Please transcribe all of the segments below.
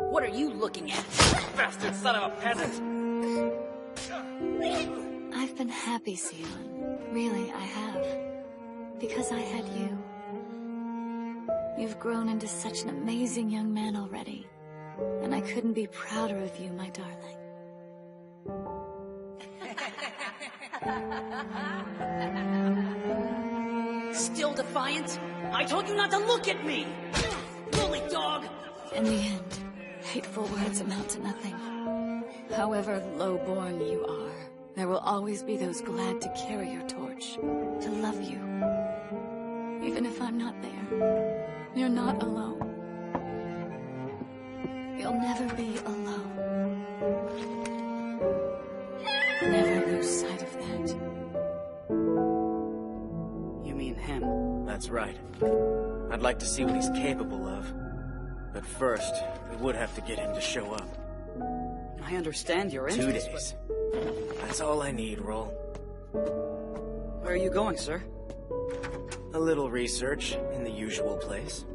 What are you looking at? Bastard son of a peasant! I've been happy, Sion. Really, I have. Because I had you. You've grown into such an amazing young man already. And I couldn't be prouder of you, my darling. Still defiant? I told you not to look at me! Bully dog! In the end, hateful words amount to nothing. However low-born you are, there will always be those glad to carry your torch, to love you. Even if I'm not there, you're not alone. You'll never be alone. Never lose sight of that. You mean him? That's right. I'd like to see what he's capable of. But first, we would have to get him to show up. I understand your interest, 2 days. That's all I need, Roll. Where are you going, sir? A little research in the usual place.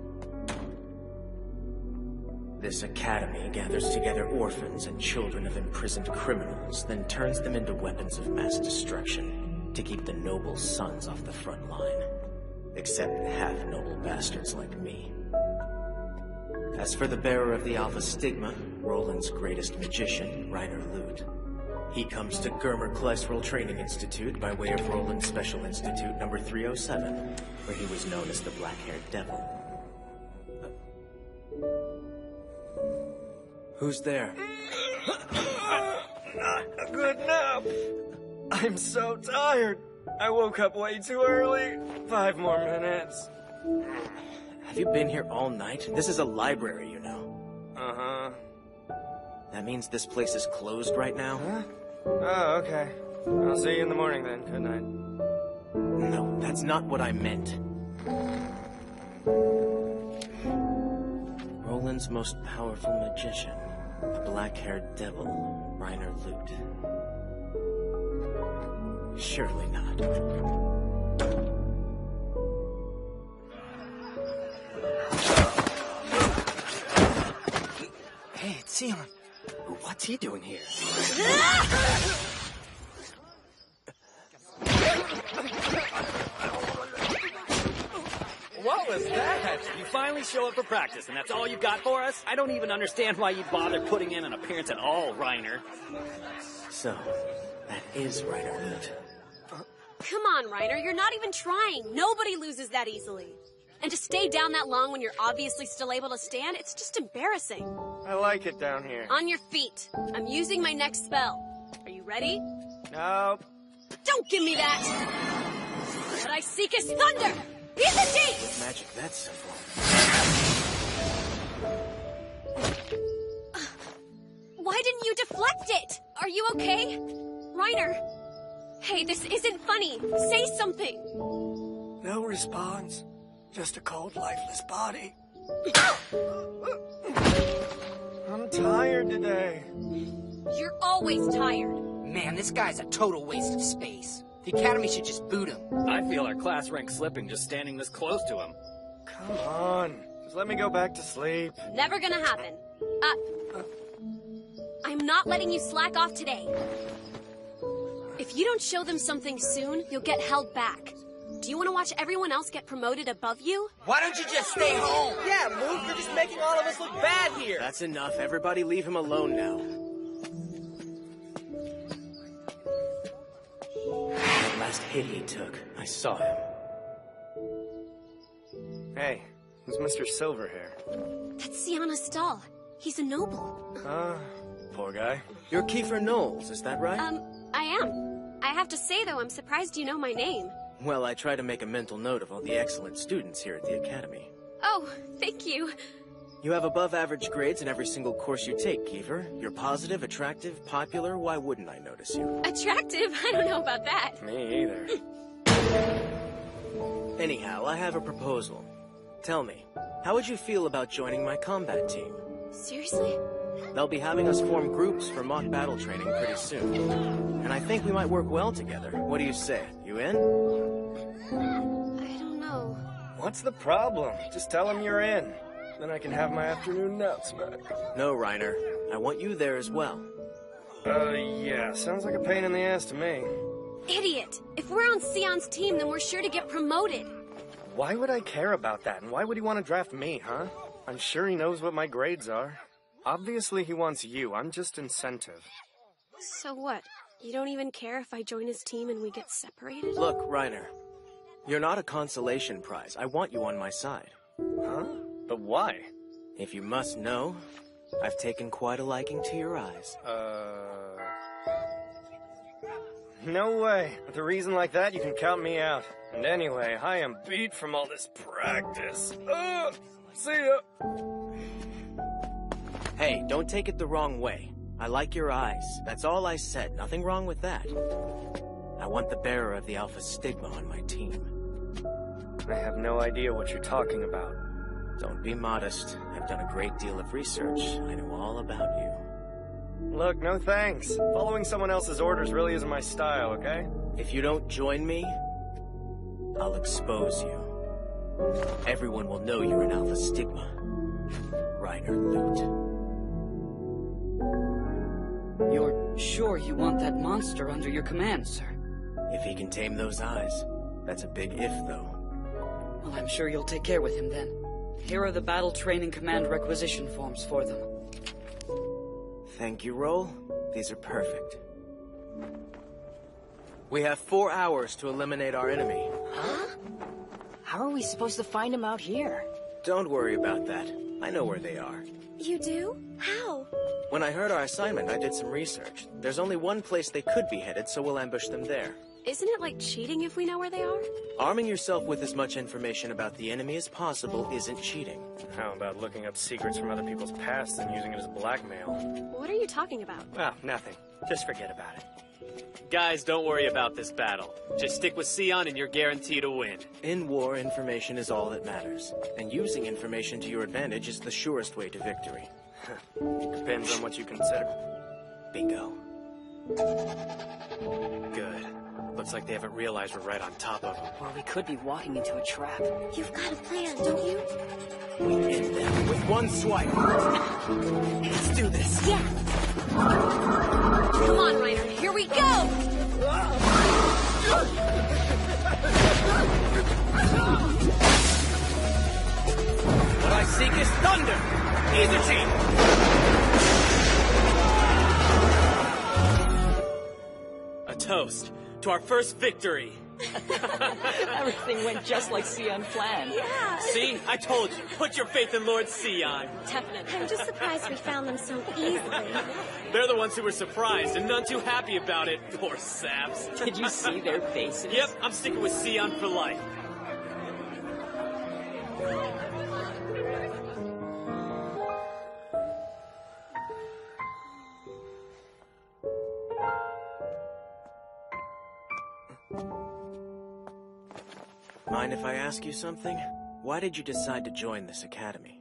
This academy gathers together orphans and children of imprisoned criminals, then turns them into weapons of mass destruction to keep the noble sons off the front line. Except half-noble bastards like me. As for the bearer of the Alpha Stigma, Roland's greatest magician, Reiner Lut. He comes to Germer Kleisrel Training Institute by way of Roland's Special Institute number 307, where he was known as the Black-Haired Devil. Who's there? Not a good nap. I'm so tired. I woke up way too early. 5 more minutes. Have you been here all night? This is a library, you know. Uh-huh. That means this place is closed right now? Huh? Oh, okay. I'll see you in the morning then. Good night. No, that's not what I meant. Roland's most powerful magician, the black-haired devil, Reiner Lut. Surely not. Hey, it's Sion. What's he doing here? What was that? You finally show up for practice, and that's all you got for us? I don't even understand why you'd bother putting in an appearance at all, Reiner. So, that is Reiner Lut. Come on, Reiner, you're not even trying. Nobody loses that easily. And to stay down that long when you're obviously still able to stand, it's just embarrassing. I like it down here. On your feet. I'm using my next spell. Are you ready? Nope. Don't give me that! What I seek is thunder! Be the deep! Magic that's simple. Why didn't you deflect it? Are you okay? Reiner! Hey, this isn't funny. Say something. No response. Just a cold, lifeless body. I'm tired today. You're always tired. Man, this guy's a total waste of space. The Academy should just boot him. I feel our class rank slipping just standing this close to him. Come on. Just let me go back to sleep. Never gonna happen. I'm not letting you slack off today. If you don't show them something soon, you'll get held back. Do you want to watch everyone else get promoted above you? Why don't you just stay home? Yeah, Luke, you're just making all of us look bad here. That's enough. Everybody leave him alone now. That last hit he took, I saw him. Hey, who's Mr. Silverhair? That's Sienna Stahl. He's a noble. Poor guy. You're Kiefer Knowles, is that right? I am. I have to say, though, I'm surprised you know my name. Well, I try to make a mental note of all the excellent students here at the Academy. Oh, thank you. You have above-average grades in every single course you take, Kiefer. You're positive, attractive, popular. Why wouldn't I notice you? Attractive? I don't know about that. Me either. Anyhow, I have a proposal. Tell me, how would you feel about joining my combat team? Seriously? They'll be having us form groups for mock battle training pretty soon. And I think we might work well together. What do you say? You in? I don't know. What's the problem? Just tell him you're in. Then I can have my afternoon naps back. No, Reiner. I want you there as well. Yeah, sounds like a pain in the ass to me. Idiot! If we're on Sion's team, then we're sure to get promoted. Why would I care about that, and why would he want to draft me, huh? I'm sure he knows what my grades are. Obviously he wants you, I'm just incentive. So what? You don't even care if I join his team and we get separated? Look, Reiner. You're not a consolation prize. I want you on my side. Huh? But why? If you must know, I've taken quite a liking to your eyes. No way. With a reason like that, you can count me out. And anyway, I am beat from all this practice. See ya! Hey, don't take it the wrong way. I like your eyes. That's all I said. Nothing wrong with that. I want the bearer of the Alpha Stigma on my team. I have no idea what you're talking about. Don't be modest. I've done a great deal of research. I know all about you. Look, no thanks. Following someone else's orders really isn't my style, okay? If you don't join me, I'll expose you. Everyone will know you're an Alpha Stigma. Reiner Loot. You're sure you want that monster under your command, sir? If he can tame those eyes. That's a big if, though. Well, I'm sure you'll take care with him then. Here are the battle training command requisition forms for them. Thank you, Roll. These are perfect. We have 4 hours to eliminate our enemy. Huh? How are we supposed to find him out here? Don't worry about that. I know where they are. You do? How? When I heard our assignment, I did some research. There's only one place they could be headed, so we'll ambush them there. Isn't it like cheating if we know where they are? Arming yourself with as much information about the enemy as possible isn't cheating. How about looking up secrets from other people's pasts and using it as blackmail? What are you talking about? Ah, nothing. Just forget about it. Guys, don't worry about this battle. Just stick with Sion and you're guaranteed to win. In war, information is all that matters. And using information to your advantage is the surest way to victory. Depends on what you consider. Bingo. Good. Looks like they haven't realized we're right on top of them. Or we could be walking into a trap. You've got a plan, don't you? We end them with one swipe. Let's do this. Yeah. Come on, Reiner. Here we go! What I seek is thunder! A toast to our first victory. Everything went just like Sion planned. Yeah. See? I told you. Put your faith in Lord Sion. Definitely. I'm just surprised we found them so easily. They're the ones who were surprised and none too happy about it. Poor saps. Did you see their faces? Yep, I'm sticking with Sion for life. Mind if I ask you something? Why did you decide to join this academy?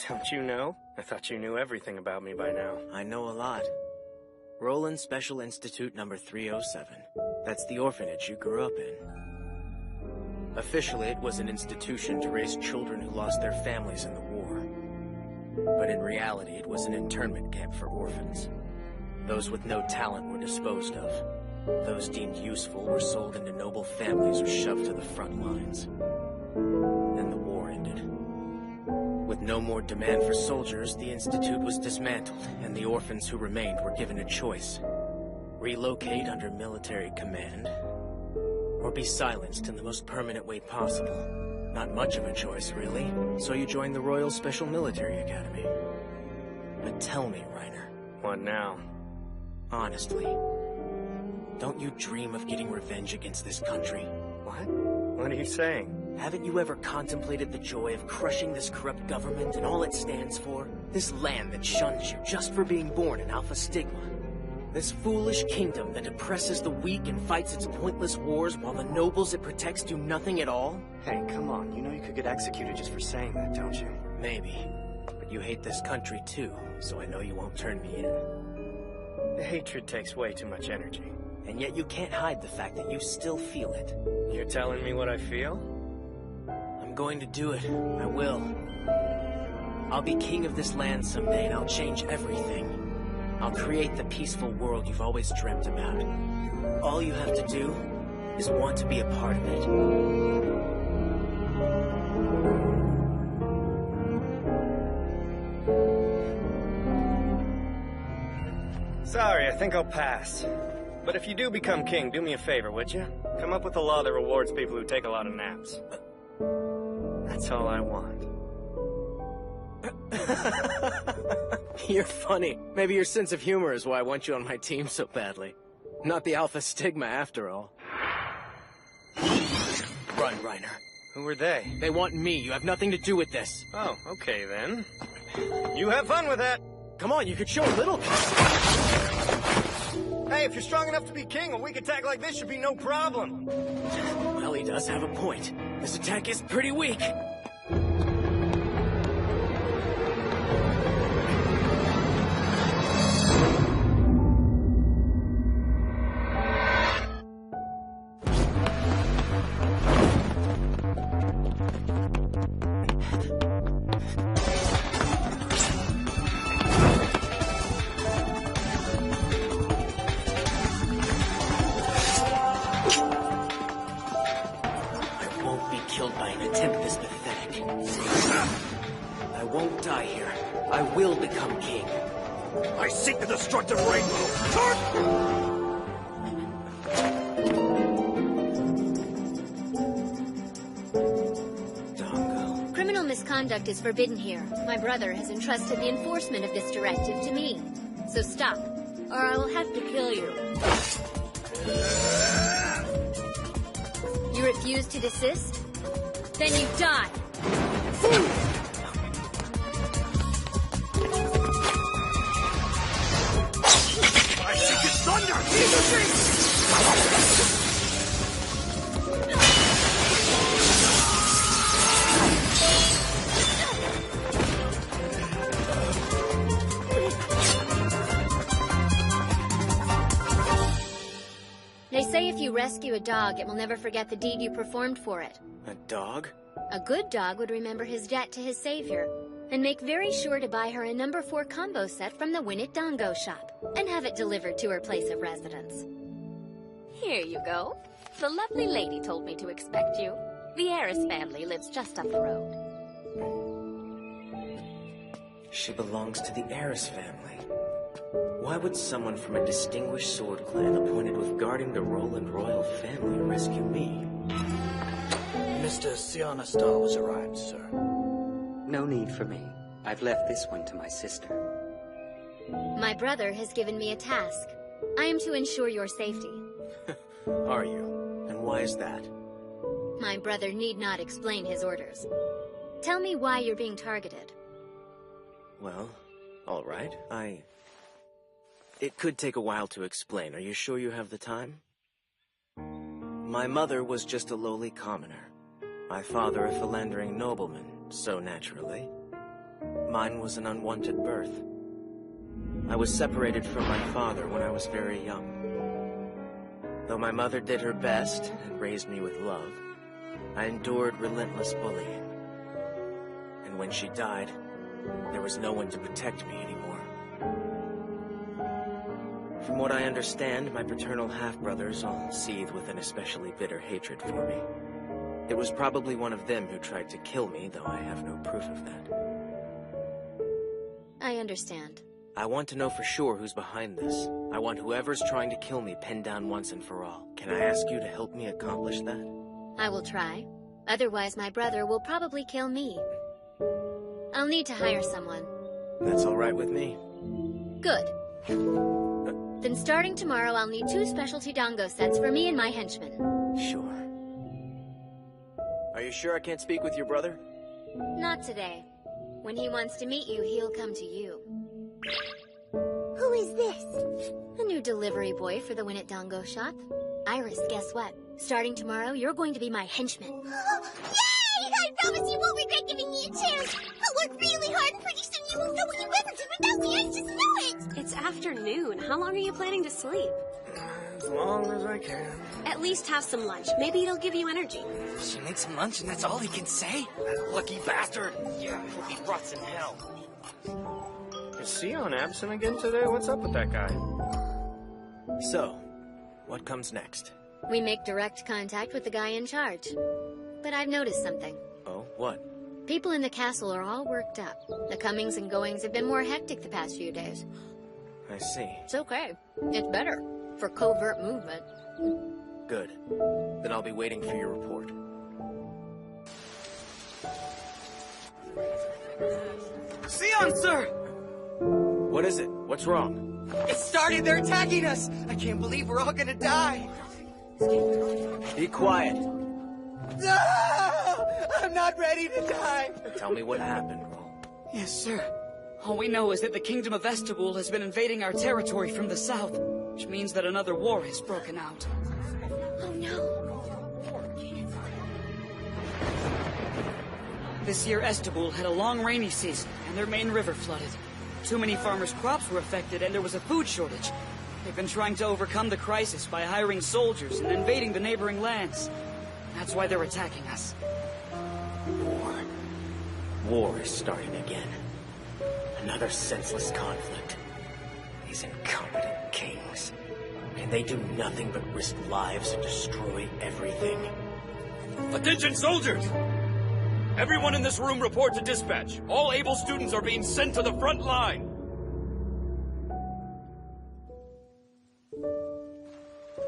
Don't you know? I thought you knew everything about me by now. I know a lot. Roland Special Institute number 307. That's the orphanage you grew up in. Officially, it was an institution to raise children who lost their families in the war. But in reality, it was an internment camp for orphans. Those with no talent were disposed of. Those deemed useful were sold into noble families or shoved to the front lines. Then the war ended. With no more demand for soldiers, the institute was dismantled, and the orphans who remained were given a choice. Relocate under military command, or be silenced in the most permanent way possible. Not much of a choice, really, so you joined the Royal Special Military Academy. But tell me, Reiner. What now? Honestly, don't you dream of getting revenge against this country? What? What are you saying? Haven't you ever contemplated the joy of crushing this corrupt government and all it stands for? This land that shuns you just for being born in Alpha Stigma. This foolish kingdom that oppresses the weak and fights its pointless wars while the nobles it protects do nothing at all? Hey, come on. You know you could get executed just for saying that, don't you? Maybe. But you hate this country too, so I know you won't turn me in. The hatred takes way too much energy. And yet you can't hide the fact that you still feel it. You're telling me what I feel? I'm going to do it. I will. I'll be king of this land someday, and I'll change everything. I'll create the peaceful world you've always dreamt about. All you have to do is want to be a part of it. Sorry, I think I'll pass. But if you do become king, do me a favor, would you? Come up with a law that rewards people who take a lot of naps. That's all I want. You're funny. Maybe your sense of humor is why I want you on my team so badly. Not the Alpha Stigma, after all. Run, Reiner. Who were they? They want me. You have nothing to do with this. Oh, okay then. You have fun with that. Come on, you could show a little... Hey, if you're strong enough to be king, a weak attack like this should be no problem. Well, he does have a point. This attack is pretty weak. Conduct is forbidden here. My brother has entrusted the enforcement of this directive to me. So stop, or I will have to kill you. You refuse to desist? Then you die! I seek his thunder! They say if you rescue a dog, it will never forget the deed you performed for it. A dog? A good dog would remember his debt to his savior, and make very sure to buy her a number 4 combo set from the Win It Dongo shop, and have it delivered to her place of residence. Here you go. The lovely lady told me to expect you. The Aris family lives just up the road. She belongs to the Aris family. Why would someone from a distinguished sword clan appointed with guarding the Roland royal family rescue me? Mr. Sionistal has arrived, sir. No need for me. I've left this one to my sister. My brother has given me a task. I am to ensure your safety. Are you? And why is that? My brother need not explain his orders. Tell me why you're being targeted. Well, all right. It could take a while to explain. Are you sure you have the time? My mother was just a lowly commoner. My father a philandering nobleman, so naturally. Mine was an unwanted birth. I was separated from my father when I was very young. Though my mother did her best and raised me with love, I endured relentless bullying. And when she died, there was no one to protect me anymore. From what I understand, my paternal half-brothers all seethe with an especially bitter hatred for me. It was probably one of them who tried to kill me, though I have no proof of that. I understand. I want to know for sure who's behind this. I want whoever's trying to kill me pinned down once and for all. Can I ask you to help me accomplish that? I will try. Otherwise, my brother will probably kill me. I'll need to hire someone. That's all right with me. Good. Then starting tomorrow, I'll need 2 specialty Dongo sets for me and my henchmen. Sure. Are you sure I can't speak with your brother? Not today. When he wants to meet you, he'll come to you. Who is this? A new delivery boy for the Win It Dongo shop. Iris, guess what? Starting tomorrow, you're going to be my henchman. Yay! I promise you won't regret giving me a chance. I'll work really hard and pretty soon you won't know what you ever did without me. I just know it. It's afternoon. How long are you planning to sleep? As long as I can. At least have some lunch. Maybe it'll give you energy. She made some lunch and that's all he can say? That lucky bastard. Yeah, I hope he rots in hell. Is Sion absent again today? What's up with that guy? So, what comes next? We make direct contact with the guy in charge. But I've noticed something. Oh, what? People in the castle are all worked up. The comings and goings have been more hectic the past few days. I see. It's okay. It's better. For covert movement. Good. Then I'll be waiting for your report. Sion, sir! What is it? What's wrong? It started! They're attacking us! I can't believe we're all gonna die! Be quiet. No! I'm not ready to die! Tell me what happened, Roll. Yes, sir. All we know is that the Kingdom of Estebul has been invading our territory from the south, which means that another war has broken out. Oh no. This year, Estebul had a long rainy season, and their main river flooded. Too many farmers' crops were affected, and there was a food shortage. They've been trying to overcome the crisis by hiring soldiers and invading the neighboring lands. That's why they're attacking us. War is starting again. Another senseless conflict. These incompetent kings. Can they do nothing but risk lives and destroy everything? Attention, soldiers! Everyone in this room report to dispatch. All able students are being sent to the front line.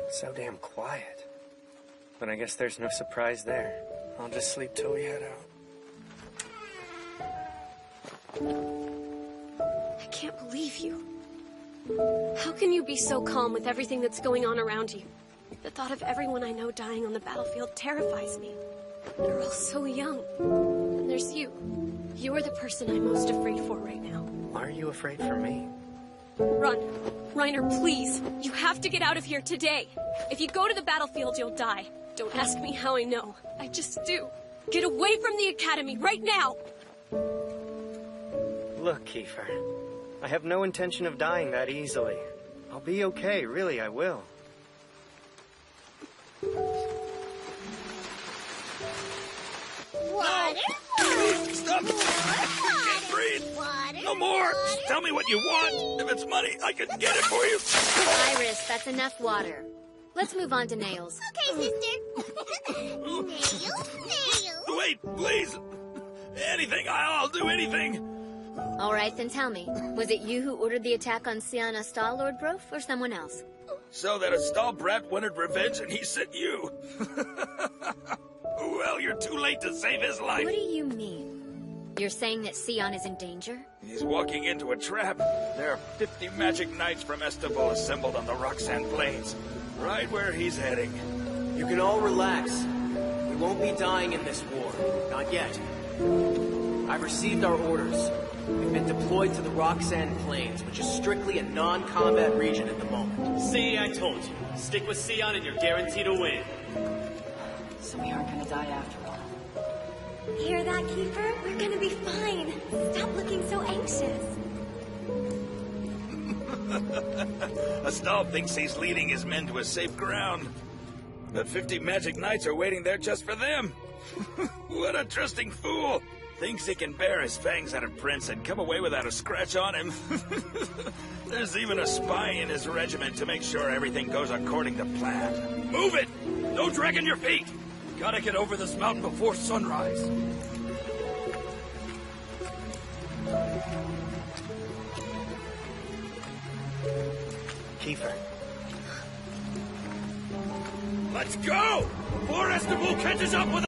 So damn quiet. But I guess there's no surprise there. I'll just sleep till we head out. I can't believe you. How can you be so calm with everything that's going on around you? The thought of everyone I know dying on the battlefield terrifies me. They're all so young. And there's you. You're the person I'm most afraid for right now. Why are you afraid for me? Run. Reiner, please. You have to get out of here today. If you go to the battlefield, you'll die. Don't ask me how I know. I just do. Get away from the academy right now! Look, Kiefer. I have no intention of dying that easily. I'll be okay, really, I will. Water, Stop! Can't breathe! No more! Just tell me what you want. If it's money, I can get it for you. Iris, that's enough water. Let's move on to Nails. Okay, sister. Nails. Wait, please. Anything. I'll do anything. All right, then tell me. Was it you who ordered the attack on Sion Astal, Lord Brof, or someone else? So that Astal brat wanted revenge and he sent you. Well, you're too late to save his life. What do you mean? You're saying that Sion is in danger? He's walking into a trap. There are 50 magic knights from Estebul assembled on the Roxanne Plains. Right where he's heading. You can all relax. We won't be dying in this war. Not yet. I've received our orders. We've been deployed to the Roxanne Plains, which is strictly a non-combat region at the moment. See, I told you. Stick with Sion and you're guaranteed to win. So we aren't gonna die after all. Hear that, Kiefer? We're gonna be fine. Stop looking so anxious. Astal thinks he's leading his men to a safe ground. But 50 magic knights are waiting there just for them. What a trusting fool! Thinks he can bear his fangs at a prince and come away without a scratch on him. There's even a spy in his regiment to make sure everything goes according to plan. Move it! Don't drag in your feet! Gotta get over this mountain before sunrise. Kiefer. Let's go! Before Estebul catches up with